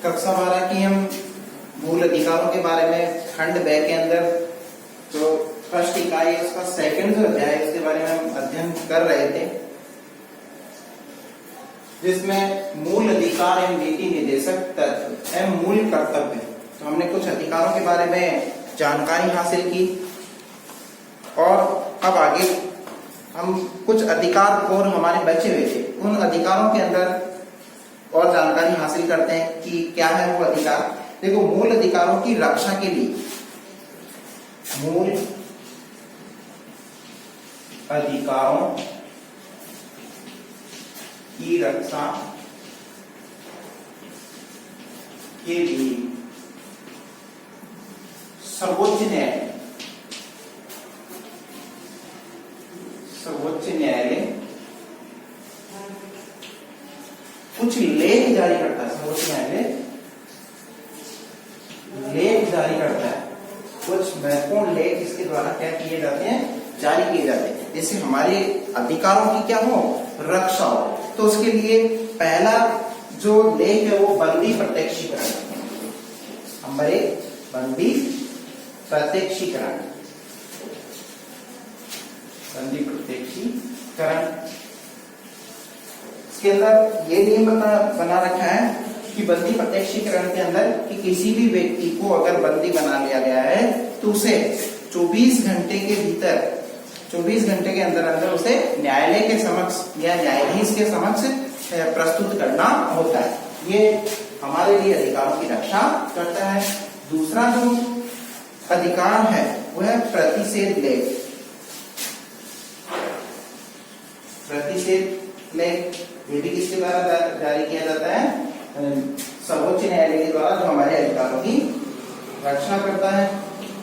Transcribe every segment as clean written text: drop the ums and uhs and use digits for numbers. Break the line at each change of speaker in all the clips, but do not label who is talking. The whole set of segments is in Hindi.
कक्षा 12 की हम मूल अधिकारों के बारे में खंड ब के अंदर जो फर्स्ट इकाई है उसका सेकंड जो अध्याय है उसके बारे में हम अध्ययन कर रहे थे, जिसमें मूल अधिकार एवं नीति निर्देशक तत्व एवं मूल कर्तव्य। तो हमने कुछ अधिकारों के बारे में जानकारी हासिल की और अब आगे हम कुछ अधिकार और हमारे बचे हुए थे, उन अधिकारों के अंदर और जानकारी हासिल करते हैं कि क्या है वो अधिकार। देखो, मूल अधिकारों की रक्षा के लिए, मूल अधिकारों की रक्षा के लिए सर्वोच्च न्यायालय कुछ लेख जारी करता है। सर्वोच्च न्यायालय लेख जारी करता है, कुछ महत्वपूर्ण लेख इसके द्वारा क्या किए जाते हैं, जारी किए जाते हैं, जिससे हमारे अधिकारों की क्या हो, रक्षा हो। तो उसके लिए पहला जो लेख है वो बंदी प्रत्यक्षीकरण। नंबर 1 बंदी प्रत्यक्षीकरण। बंदी प्रत्यक्षीकरण इसके अंदर ये नियम बना रखा है कि बंदी प्रत्यक्षीकरण के अंदर कि किसी भी व्यक्ति को अगर बंदी बना लिया गया है तो उसे 24 घंटे के भीतर, 24 घंटे के अंदर अंदर उसे न्यायालय के समक्ष या न्यायाधीश के समक्ष प्रस्तुत करना होता है। ये हमारे लिए अधिकारों की रक्षा करता है। दूसरा जो अधिकार है वो है प्रतिषेध लेख। प्रतिषेध लेख ये भी किसके द्वारा जारी किया जाता है, सर्वोच्च न्यायालय के द्वारा, जो हमारे अधिकारों की रक्षा करता है।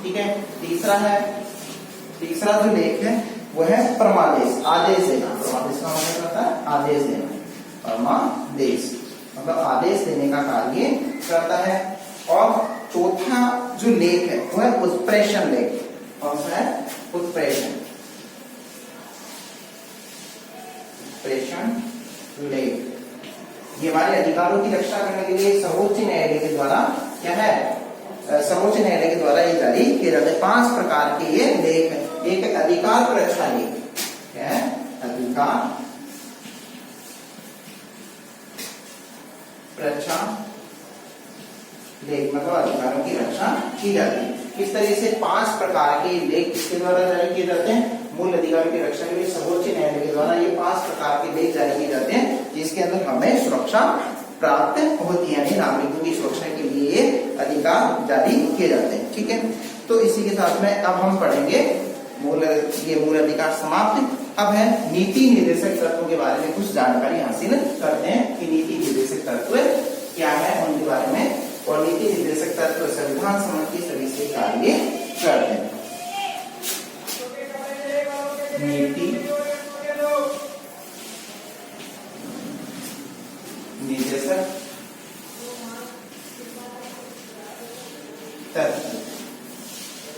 ठीक है। तीसरा जो लेख है वो है परमादेश, आदेश देना। परमादेश का मतलब होता है आदेश देना। परमादेश मतलब आदेश देने का कार्य करता है। और चौथा जो लेख है वो है उत्प्रेषण लेख। कौन सा है, उत्प्रेषण लेख। ये हमारे अधिकारों की रक्षा करने के लिए सर्वोच्च न्यायालय के द्वारा क्या है, सर्वोच्च न्यायालय के द्वारा ये जारी किए जाते हैं। 5 प्रकार के ये लेख है। एक अधिकार पर रक्षा लेख, क्या है, अधिकार रक्षा लेख, मतलब अधिकारों की रक्षा की जाती है। इस तरह से 5 प्रकार के लेख किसके द्वारा जारी किए जाते हैं, मूल अधिकारों की रक्षा के लिए सर्वोच्च न्यायालय के द्वारा ये 5 प्रकार के लेख जारी किए जाते हैं, जिसके अंदर हमें सुरक्षा प्राप्त होती है। नागरिकों की सुरक्षा के लिए ये अधिकार जारी किए जाते हैं। ठीक है। तो इसी के साथ में अब हम पढ़ेंगे ये मूल अधिकार समाप्त। अब है नीति निर्देशक तत्वों के बारे में कुछ जानकारी हासिल करते हैं कि नीति निर्देशक तत्व क्या है, उनके बारे में। और नीति निर्देशक तत्व संविधान सम्मति सभी से कार्य करते हैं। नीति निर्देशक तत्व।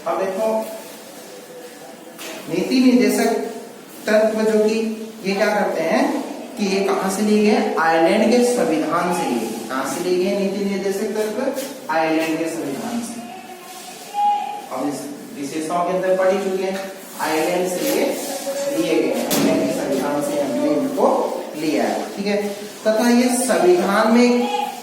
अब देखो, नीति निर्देशक तत्व जो कि ये क्या करते हैं कि ये कहां से लिए गए, आयरलैंड के संविधान से लिए। कहां से लिए गए नीति निर्देशक तत्व, आयरलैंड के संविधान से। अब इस विशेषताओं के अंदर पढ़ चुके हैं, आयरलैंड से लिए गए, आयरलैंड के संविधान से हमने इनको लिया है। ठीक है। तथा ये संविधान में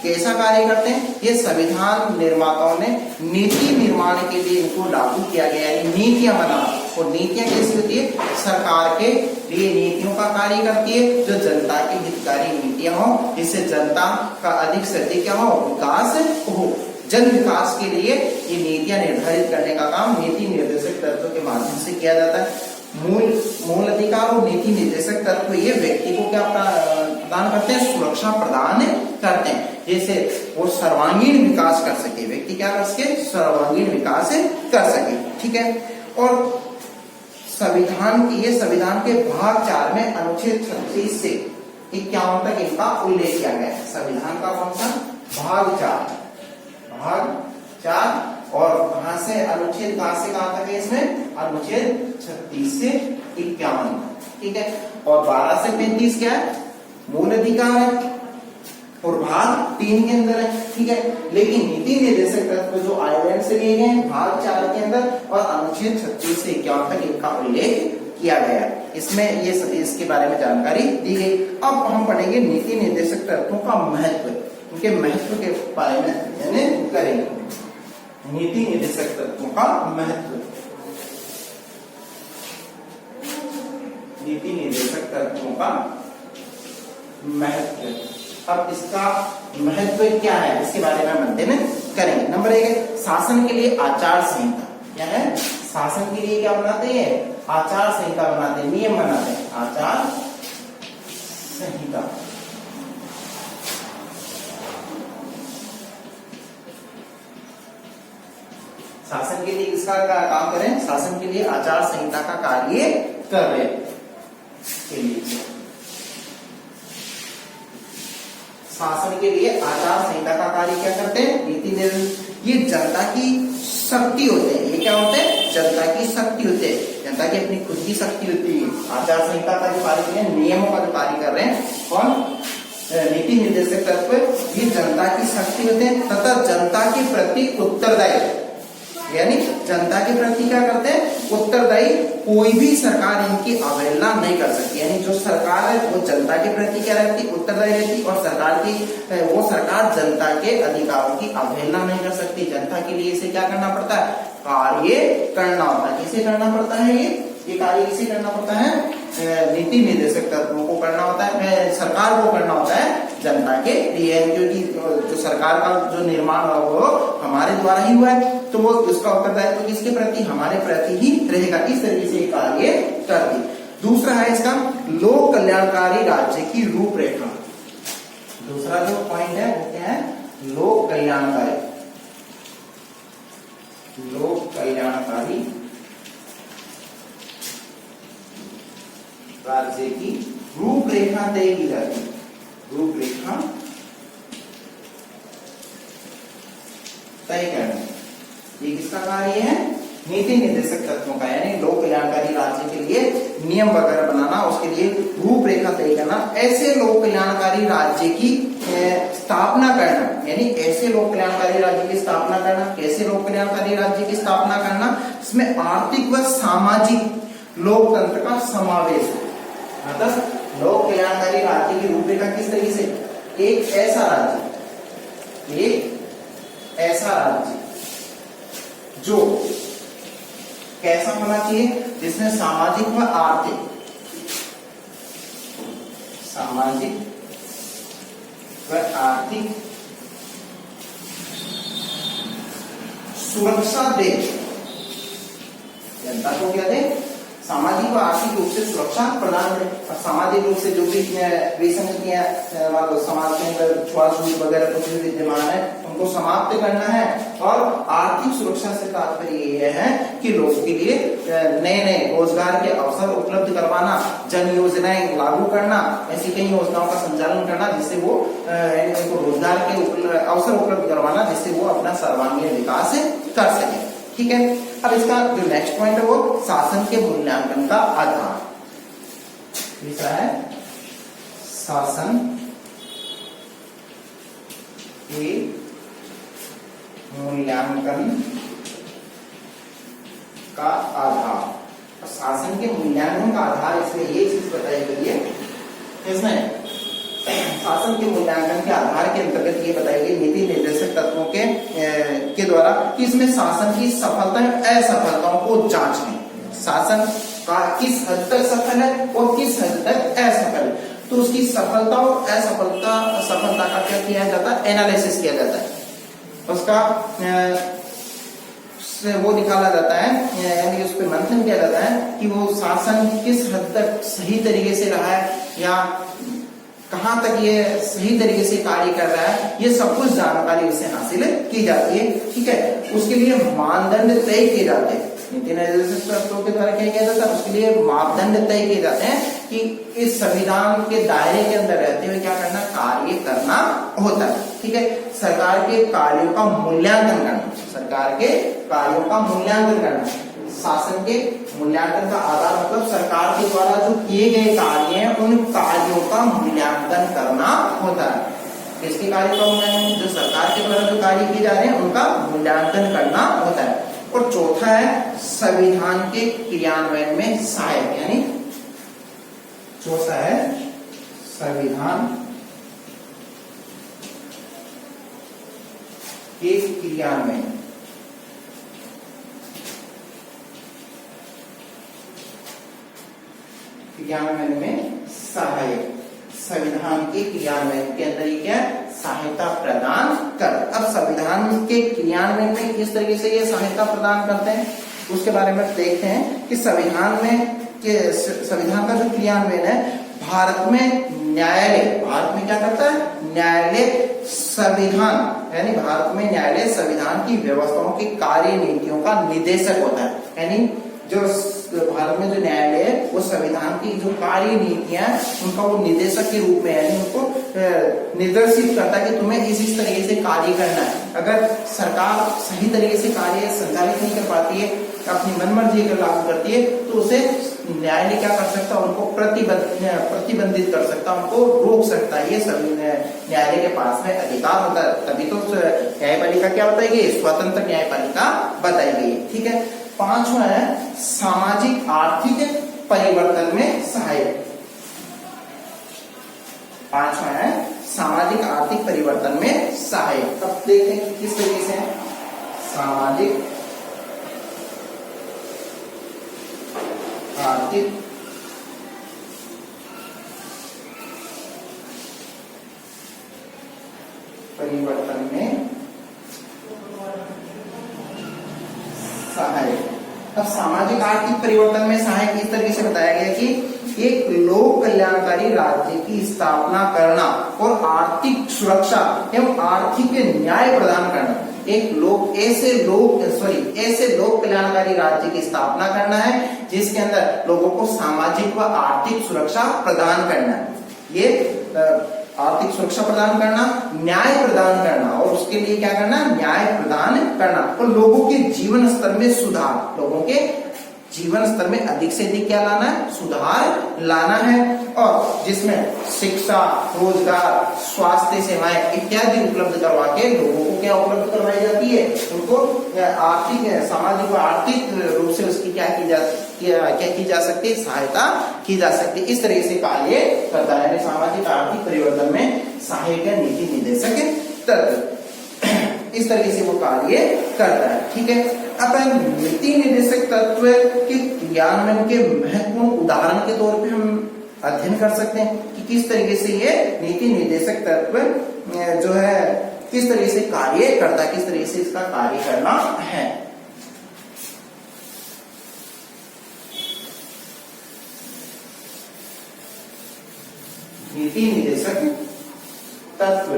कैसा कार्य करते हैं, ये संविधान निर्माताओं ने नीति निर्माण के लिए इनको लागू किया गया है। नीतियां बनाना, और नीतियां कैसी होती है, सरकार के लिए नीतियों का कार्य करती है, जो जनता की हितकारी नीतियां हो, जिससे जनता का अधिक से अधिक क्या हो, विकास हो। जन विकास के लिए ये नीतियां निर्धारित करने का काम नीति निर्देशक तत्व के माध्यम से किया जाता है। मूल अधिकार और नीति निर्देशक तत्व ये व्यक्ति को क्या प्रदान करते हैं, सुरक्षा प्रदान करते हैं, जैसे वो सर्वांगीण विकास कर सके। व्यक्ति क्या कर सके, सर्वांगीण विकास कर सके। ठीक है। और संविधान के भाग 4 में अनुच्छेद 36 से 51 तक इनका उल्लेख किया गया है। संविधान का कौन सा भाग 4, और कहां से अनुच्छेद कहां से कहां तक है इसमें, अनुच्छेद 36 से 51। ठीक है। और 12 से 35 क्या है, मूल अधिकार है। और भाग 3 के अंदर है, ठीक है। लेकिन नीति निर्देशक तत्व जो आइलैंड से लिए गए हैं भाग 4 के अंदर और अनुच्छेद 36 से 51 तक इनका उल्लेख किया गया है। इसमें ये इसके बारे में जानकारी दी गई। अब हम पढ़ेंगे नीति निर्देशक तत्वों का महत्व, उनके महत्व के बारे में करेंगे। नीति निर्देशक तत्वों का महत्व, नीति निर्देशक तत्वों का महत्व। अब इसका महत्व क्या है इसके बारे में हम अध्ययन करेंगे। नंबर 1 है शासन के लिए आचार संहिता। क्या है? शासन के लिए क्या बनाते हैं? आचार संहिता बनाते हैं, नियम बनाते हैं, आचार संहिता। शासन के लिए किसका काम करें? शासन के लिए आचार संहिता का कार्य कर रहे के लिए, शासन के लिए आचार संहिता का कार्य क्या करते हैं? नीति निर्देश। ये जनता की शक्ति होते हैं। ये क्या होते हैं? जनता की शक्ति होते हैं। जनता की अपनी खुद की शक्ति होती है। आचार संहिता का जो कार्य कर रहे हैं, नियमों का जो कार्य कर रहे हैं कौन? नीति निर्देशक तत्व ये जनता की शक्ति होते हैं तथा जनता के प्रति उत्तरदायी, यानी जनता के प्रति क्या करते हैं? उत्तरदायी। कोई भी सरकार इनकी अवहेलना नहीं कर सकती। यानी जो सरकार है वो जनता के प्रति क्या रहती? उत्तरदायी रहती। और वो सरकार जनता के अधिकारों की अवहेलना नहीं कर सकती। जनता के लिए इसे क्या करना पड़ता है? कार्य करना होता है। किसे करना पड़ता है? ये कार्य किसे करना पड़ता है? नीति निर्देशक तत्वों को करना होता है, सरकार को करना होता है जनता के लिए। क्योंकि जो सरकार का जो निर्माण वो हमारे द्वारा ही हुआ है, तो वो उसका उत्तरदायित्व किसके प्रति? हमारे प्रति ही रहेगा। इस तरीके से कार्य करती। दूसरा है इसका लोक कल्याणकारी राज्य की रूपरेखा। दूसरा जो पॉइंट है वो क्या है? लोक कल्याणकारी, लोक कल्याणकारी राज्य की रूपरेखा तय की जाती है। रूपरेखा तय करना, ये किसका कार्य है? नीति निर्देशक तत्वों का। यानी लोक कल्याणकारी राज्य के लिए नियम वगैरह बनाना, उसके लिए रूपरेखा तय करना, ऐसे लोक कल्याणकारी राज्य की स्थापना करना। यानी ऐसे लोक कल्याणकारी राज्य की स्थापना करना। कैसे लोक कल्याणकारी राज्य की स्थापना करना? इसमें आर्थिक व सामाजिक लोकतंत्र का समावेश है। मतलब लोक कल्याणकारी राज्य की रूपरेखा किस तरीके से? एक ऐसा राज्य जो कैसा होना चाहिए? जिसमें सामाजिक व आर्थिक सुरक्षा दे। जनता को क्या दे? सामाजिक व आर्थिक रूप से सुरक्षा प्रदान करें। और सामाजिक रूप से जो भी विसंगतियां समाज के अंदर छुआछूत वगैरह कुछ भी विद्यमान है उनको समाप्त करना है। और आर्थिक सुरक्षा से तात्पर्य यह है कि लोगों के लिए नए नए रोजगार के अवसर उपलब्ध करवाना, जन योजनाएं लागू करना, ऐसी कई योजनाओं का संचालन करना जिससे वो उनको रोजगार के अवसर उपलब्ध करवाना, जिससे वो अपना सर्वांगीण विकास कर सके। ठीक है। अब इसका जो नेक्स्ट पॉइंट है वो शासन के मूल्यांकन का आधार। तीसरा है शासन के मूल्यांकन का आधार। और शासन के मूल्यांकन का आधार इसमें ये चीज बताई गई है, इसमें शासन के मूल्यांकन के आधार के अंतर्गत ये बताई गई नीति निर्देशक तत्वों के द्वारा कि इसमें शासन की सफलता या असफलताओं को जांचने। शासन का किस हद तक सफल है और किस हद तक असफल है, तो उसकी सफलता और सफलता का क्या किया जाता है? एनालिसिस किया जाता है। उसका वो निकाला जाता है, यानी उस पर मंथन किया जाता है कि वो शासन किस हद तक सही तरीके से रहा है या कहां तक ये सही तरीके से कार्य कर रहा है। ये सब कुछ जानकारी उससे हासिल की जाती है। ठीक है। उसके लिए मानदंड तय किए जाते हैं। नीति निर्देशक तत्वों के द्वारा क्या किया जाता है? उसके लिए मापदंड तय किए जाते हैं कि इस संविधान के दायरे के अंदर रहते हुए क्या करना? कार्य करना होता है। ठीक है। सरकार के कार्यों का मूल्यांकन करना, सरकार के कार्यों का मूल्यांकन करना। शासन के मूल्यांकन का आधार मतलब सरकार के द्वारा जो किए गए कार्य हैं उन कार्यों का मूल्यांकन करना होता है। किसके कार्य का मूल्यांकन? जो सरकार के द्वारा जो कार्य किए जा रहे हैं उनका मूल्यांकन करना होता है। और चौथा है संविधान के क्रियान्वयन में सहायक, यानी चौथा है संविधान के क्रियान्वयन में सहायक। संविधान के क्रियान्वयन के अंदर ये क्या है? सहायता प्रदान कर। अब संविधान के क्रियान्वयन में किस तरीके से ये सहायता प्रदान करते हैं उसके बारे में देखते हैं कि संविधान का जो क्रियान्वयन है, भारत में न्यायालय, भारत में क्या करता है? न्यायालय संविधान, यानी भारत में न्यायालय संविधान की व्यवस्थाओं की कार्य नीतियों का निदेशक होता है। यानी जो भारत में जो न्यायालय है वो संविधान की जो कार्य नीतियां उनका वो निदेशक के रूप में, यानी उनको निर्देशित करता है कि तुम्हें इस तरीके से कार्य करना है। अगर सरकार सही तरीके से कार्य संचालित नहीं कर पाती है, अपनी मनमर्जी कर लागू करती है, तो उसे न्यायालय क्या कर सकता है? उनको प्रतिबंधित कर सकता है, उनको रोक सकता है। ये सभी न्यायालय के पास में अधिकार होता है। तभी तो न्यायपालिका क्या बताई गई? स्वतंत्र न्यायपालिका बताई गई। ठीक है। पांचवा है सामाजिक आर्थिक परिवर्तन में सहायक। पांचवा है सामाजिक आर्थिक परिवर्तन में सहायक। अब देखें कि किस तरीके से है सामाजिक आर्थिक परिवर्तन में सहायक। अब सामाजिक आर्थिक परिवर्तन में सहायक इस तरीके से बताया गया कि एक लोक कल्याणकारी राज्य की स्थापना करना और आर्थिक सुरक्षा एवं आर्थिक न्याय प्रदान करना। ऐसे लोक कल्याणकारी राज्य की स्थापना करना है जिसके अंदर लोगों को सामाजिक व आर्थिक सुरक्षा प्रदान करना है। ये आर्थिक सुरक्षा प्रदान करना, न्याय प्रदान करना, और उसके लिए क्या करना? न्याय प्रदान करना। और लोगों के जीवन स्तर में सुधार, लोगों के जीवन स्तर में अधिक से अधिक क्या लाना है? सुधार लाना है। और जिसमें शिक्षा, रोजगार, स्वास्थ्य सेवाएं इत्यादि उपलब्ध करवा के लोगों को क्या उपलब्ध करवाई जाती है? उनको आर्थिक, सामाजिक व आर्थिक रूप से उसकी क्या की जा सकती है? सहायता की जा सकती है। इस तरह से कार्य करता है। सामाजिक आर्थिक परिवर्तन में सहायक नीति निदेशक तत्व इस तरीके से वो कार्य करता है। ठीक है। अब नीति निर्देशक तत्व के क्रियान्वयन के महत्वपूर्ण उदाहरण के तौर पे हम अध्ययन कर सकते हैं कि किस तरीके से ये नीति निर्देशक तत्व जो है किस तरीके से कार्य करता है, किस तरीके से इसका कार्य करना है। नीति निर्देशक तत्व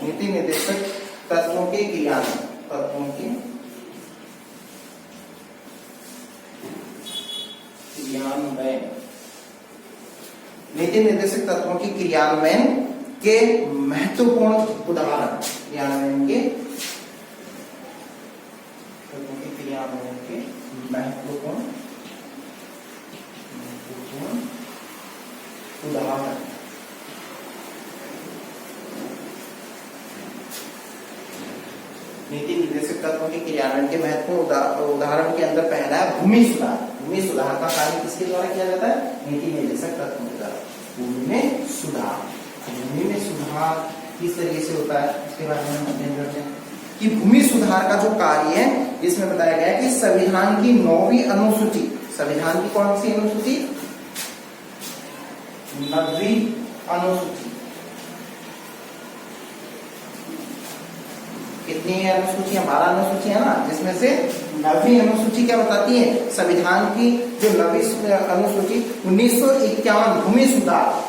नीति निर्देशक तत्वों के क्रियान्वयन नीति निर्देशक तत्वों के क्रियान्वयन के महत्वपूर्ण उदाहरण, क्रियान्वयन के महत्वपूर्ण उदाहरण। नीति निर्देशक तत्वों के क्रियान्वयन के महत्वपूर्ण उदाहरण के अंदर पहला है भूमि सुधार। भूमि सुधार का कार्य किसके द्वारा किया जाता है? नीति निर्देशक तत्वों के द्वारा। भूमि में सुधार, भूमि में सुधार किस तरीके से होता है इसके बारे में हम अध्ययन करते हैं कि भूमि सुधार का जो कार्य है इसमें बताया गया है कि संविधान की 9वीं अनुसूची, संविधान की कौन सी अनुसूची? 9वीं अनुसूची। कितनी अनुसूचियां? 12 अनुसूचियां ना, जिसमें से 9वीं अनुसूची क्या बताती है? संविधान की जो 9वीं अनुसूची 1951 भूमि सुधार,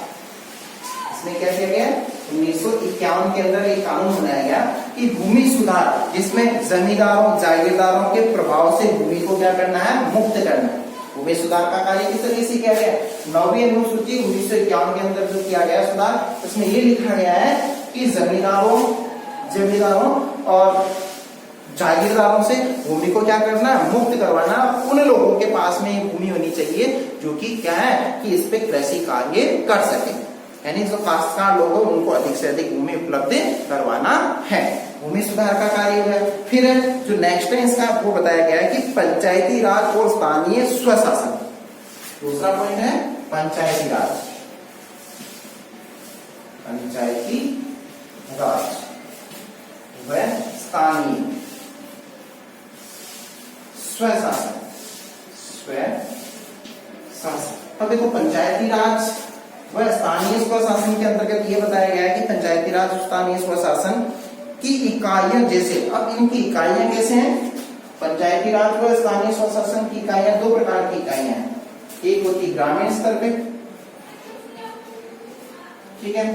इसमें क्या किया गया? 1951 के अंदर एक कानून बनाया गया कि भूमि सुधार, जिसमें जमींदारों जागीरदारों के प्रभाव से भूमि को क्या करना है? मुक्त करना है। भूमि सुधार का कार्य किस तरीके से किया गया? 9वीं अनुसूची 1951 के अंदर जो किया गया सुधार, उसमें ये लिखा गया है कि जमींदारों और जागीरदारों से भूमि को क्या करना, मुक्त करवाना। उन लोगों के पास में ये भूमि होनी चाहिए जो कि क्या है कि इस पे कृषि कार्य कर सके, यानी जो काश्तकार लोग हैं उनको अधिक से अधिक भूमि उपलब्ध करवाना है। भूमि सुधार का कार्य है। फिर जो नेक्स्ट है इसका वो बताया गया है कि पंचायती राज और स्थानीय स्वशासन। दूसरा पॉइंट है पंचायती राज, पंचायती राज व स्थानीय स्वशासन, स्वशासन। अब देखो पंचायती राज व स्थानीय स्वशासन के अंतर्गत ये बताया गया है कि पंचायती राज और स्थानीय स्वशासन की इकाइयां जैसे, अब इनकी इकाइयां कैसे हैं, पंचायती राज व स्थानीय स्वशासन की इकाइयां दो प्रकार की इकाइयां हैं। एक होती ग्रामीण स्तर पे, ठीक है,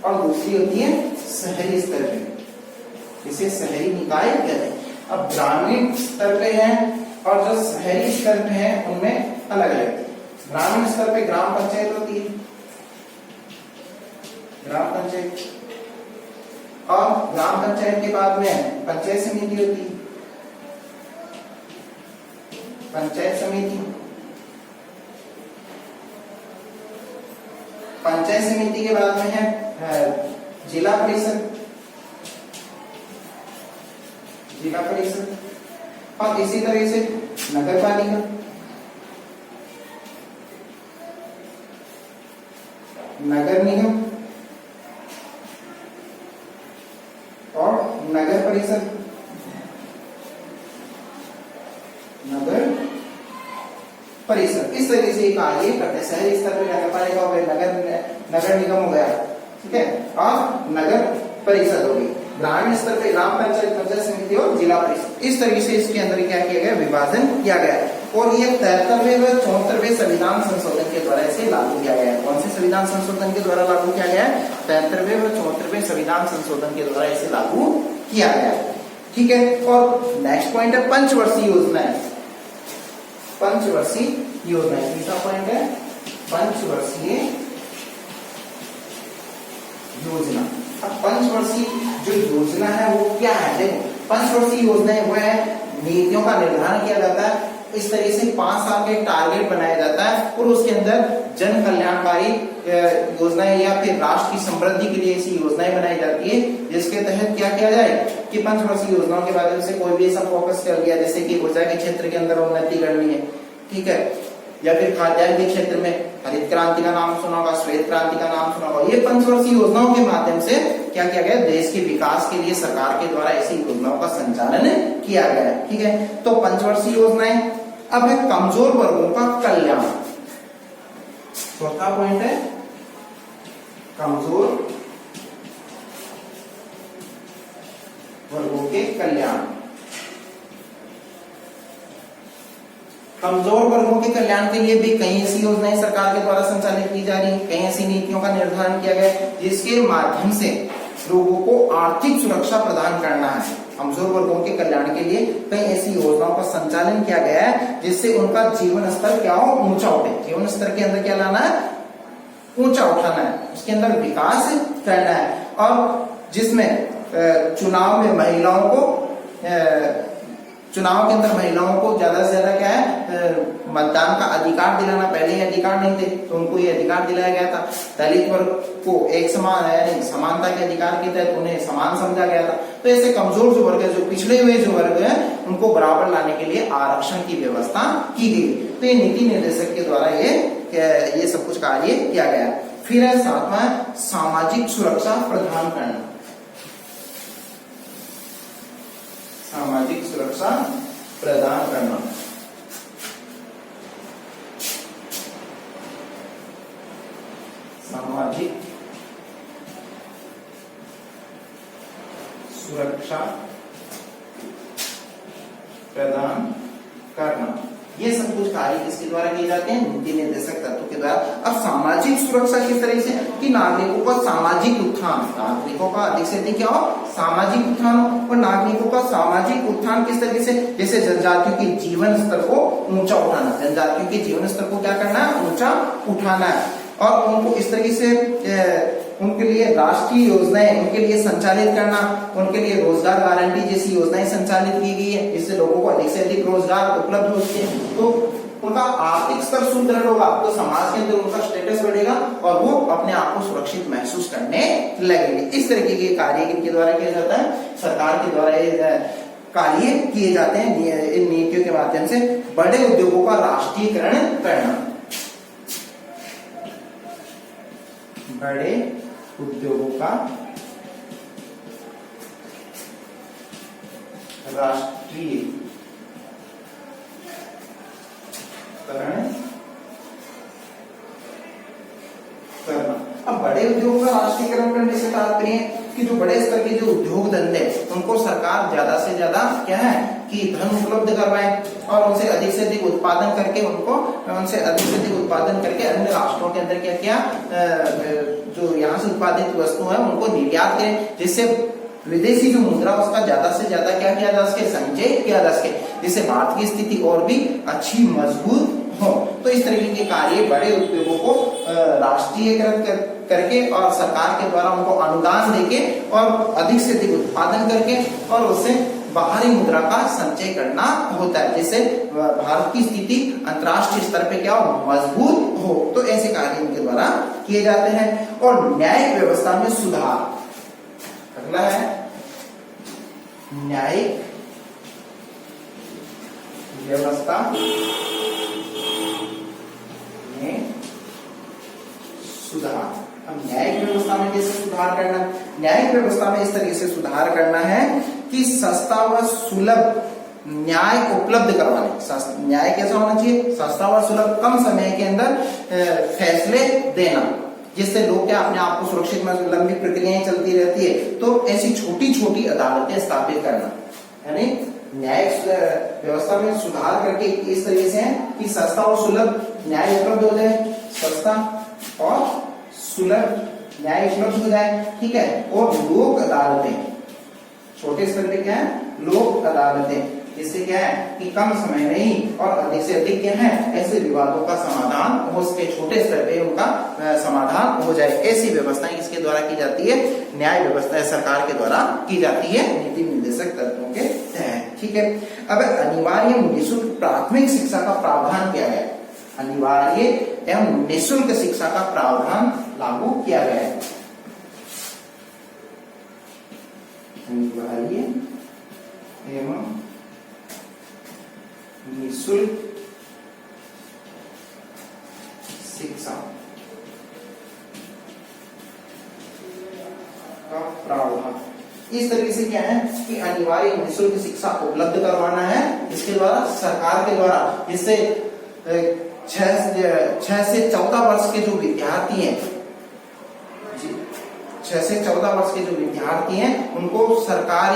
और दूसरी होती है शहरी स्तर पे, इसे शहरी निकाय कहते हैं। अब ग्रामीण स्तर पे है और जो शहरी स्तर पे है उनमें अलग अलग। ग्रामीण स्तर पे ग्राम पंचायत होती है, ग्राम पंचायत, और ग्राम पंचायत के बाद में पंचायत समिति होती है, पंचायत समिति। पंचायत समिति के बाद में है जिला परिषद, जिला परिषद, और इसी तरह से नगर पालिका, नगर निगम और नगर परिषद, नगर परिषद। इस तरीके से कार्य करते हैं। शहरी स्तर पर नगर पालिका हो गया, नगर निगम हो गया, ठीक है, और नगर परिषद हो गई। ग्रामीण स्तर पे ग्राम पंचायत, पंचायत समिति और जिला परिषद। इस तरीके से इसके अंदर क्या किया गया, विभाजन किया गया। और ये 73वें व 74वें संविधान संशोधन के द्वारा इसे लागू किया गया है। कौन से संविधान संशोधन के द्वारा लागू किया गया है, 73वें व 74वें संविधान संशोधन के द्वारा इसे लागू किया गया है, ठीक है। और नेक्स्ट पॉइंट है पंचवर्षीय योजना। पंचवर्षीय योजना तीसरा पॉइंट है पंचवर्षीय योजना। अब पंचवर्षीय जो योजना है वो क्या है, देखो पंचवर्षीय योजना है वो है नीतियों का निर्धारण किया जाता है। इस तरीके से 5 साल के टारगेट बनाया जाता है और उसके अंदर जन कल्याणकारी योजनाएं या फिर राष्ट्र की समृद्धि के लिए ऐसी योजनाएं बनाई जाती है, जिसके तहत क्या किया जाए कि पंचवर्षीय योजनाओं के माध्यम से कोई भी ऐसा फोकस कर लिया, जैसे कि ऊर्जा के क्षेत्र के अंदर उन्नति करनी है, ठीक है, या फिर खाद्यान्न के क्षेत्र में हरित क्रांति का नाम सुना होगा, श्वेत क्रांति का नाम सुना होगा। ये पंचवर्षीय योजनाओं के माध्यम से क्या किया गया, देश के विकास के लिए सरकार के द्वारा ऐसी योजनाओं का संचालन किया गया है, ठीक है। तो पंचवर्षीय योजनाएं। अब है कमजोर वर्गों का कल्याण। चौथा पॉइंट है कमजोर वर्गों के कल्याण। कमजोर वर्गों के कल्याण के लिए भी कई ऐसी योजनाएं सरकार के द्वारा संचालित की जा रही है, कई ऐसी नीतियों का निर्धारण किया गया है जिसके माध्यम से लोगों को आर्थिक सुरक्षा प्रदान करना है। कमजोर वर्गों के कल्याण के लिए कई ऐसी योजनाओं का संचालन किया गया है जिससे उनका जीवन स्तर क्या हो, ऊंचा उठे। जीवन स्तर के अंदर क्या लाना है, ऊंचा उठाना है, उसके अंदर विकास करना है। और जिसमें चुनाव में महिलाओं को चुनाव के अंदर महिलाओं को ज्यादा से ज्यादा क्या है, मतदान का अधिकार दिलाना। पहले ये अधिकार नहीं थे तो उनको ये अधिकार दिलाया गया था। दलित वर्ग को एक समान है, समानता के अधिकार के तहत उन्हें समान समझा गया था। तो ऐसे कमजोर जो वर्ग है, जो पिछड़े हुए जो वर्ग है, उनको बराबर लाने के लिए आरक्षण की व्यवस्था की गई। तो ये नीति निर्देशक के द्वारा ये सब कुछ कार्य किया गया। फिर है सातवां सामाजिक सुरक्षा प्रदान करना। सामाजिक सुरक्षा प्रदान करना। सामाजिक सुरक्षा प्रदान करना, ये सब कुछ कार्य किसके द्वारा किए जाते हैं, नीति निर्देशक तत्व के द्वारा। अब सामाजिक सुरक्षा किस तरह से कि नागरिकों का सामाजिक उत्थान, नागरिकों का अधिक से अधिक क्या हो, सामाजिक उत्थान हो। और नागरिकों का सामाजिक उत्थान किस तरीके से, जैसे जनजातियों के जीवन स्तर को ऊंचा उठाना, जनजातियों के जीवन स्तर को क्या करना है, ऊंचा उठाना है। और उनको इस तरीके से उनके लिए राष्ट्रीय योजनाएं उनके लिए संचालित करना, उनके लिए रोजगार गारंटी जैसी योजनाएं संचालित की गई है, जिससे लोगों को अधिक से अधिक रोजगार उपलब्ध हो सके। तो उनका आर्थिक स्तर सुदृढ़ होगा तो समाज के अंदर उनका स्टेटस बढ़ेगा और वो अपने आप को सुरक्षित महसूस करने लगेंगे। इस तरीके के कार्य किनके द्वारा किया जाता है? सरकार के द्वारा कार्य किए जाते हैं इन नीतियों के माध्यम से। बड़े उद्योगों का राष्ट्रीयकरण करना, बड़े उद्योगों का राष्ट्रीयकरण करना। अब बड़े उद्योगों का राष्ट्रीयकरण करने से तात्पर्य है कि जो बड़े स्तर के जो उद्योग धंधे उनको सरकार ज्यादा से ज्यादा क्या है कि धन उपलब्ध करवाए और उनसे अधिक से अधिक उत्पादन करके अन्य राष्ट्रों के अंदर क्या किया जो यहाँ से उत्पादित वस्तु है उनको निर्यात करें, जिससे विदेशी जो मुद्रा उसका ज्यादा से ज्यादा क्या किया जा सके, संचय किया जा सके, जिससे भारत की स्थिति और भी अच्छी मजबूत हो। तो इस तरीके के कार्य बड़े उद्योगों को राष्ट्रीयकृत करके और सरकार के द्वारा उनको अनुदान देके और अधिक से अधिक उत्पादन करके और उससे बाहरी मुद्रा का संचय करना होता है, जिससे भारत की स्थिति अंतर्राष्ट्रीय स्तर पे क्या हो, मजबूत हो। तो ऐसे कार्य इनके द्वारा किए जाते हैं। और न्यायिक व्यवस्था में सुधार, अगला है न्यायिक व्यवस्था में सुधार। अब न्यायिक व्यवस्था में कैसे सुधार करना? न्यायिक व्यवस्था में इस तरीके से सुधार करना है कि सस्ता व सुलभ न्याय उपलब्ध करवाने। न्याय कैसा होना चाहिए? सस्ता व सुलभ, कम समय के अंदर फैसले देना, जिससे लोग क्या अपने आप को सुरक्षित में, लंबी प्रक्रियाएं चलती रहती है तो ऐसी छोटी छोटी अदालतें स्थापित करना, यानी न्यायिक व्यवस्था में सुधार करके इस तरीके से है कि सस्ता और सुलभ न्याय उपलब्ध हो जाए, सस्ता और सुलभ न्याय उपलब्ध हो जाए, ठीक है। और लोक अदालतें, छोटे स्तर पे क्या है, लोक अदालतें, इससे क्या है कि कम समय में ही और अधिक से अधिक क्या है ऐसे विवादों का समाधान हो सके, छोटे स्तर पे उनका समाधान हो जाए। ऐसी व्यवस्थाएं किसके द्वारा की जाती है? न्याय व्यवस्था सरकार के द्वारा की जाती है नीति निर्देशक तत्वों के तहत, ठीक है। अब अनिवार्य निःशुल्क प्राथमिक शिक्षा का प्रावधान किया गया, अनिवार्य एवं निःशुल्क शिक्षा का प्रावधान लागू किया गया है। अनिवार्य एवं निःशुल्क शिक्षा का प्रावधान, इस तरीके से क्या है कि अनिवार्य निःशुल्क शिक्षा उपलब्ध करवाना है इसके द्वारा, सरकार के द्वारा, जिससे 6 से 14 वर्ष के जो विद्यार्थी हैं, 6 से 14 वर्ष के जो विद्यार्थी हैं उनको सरकारी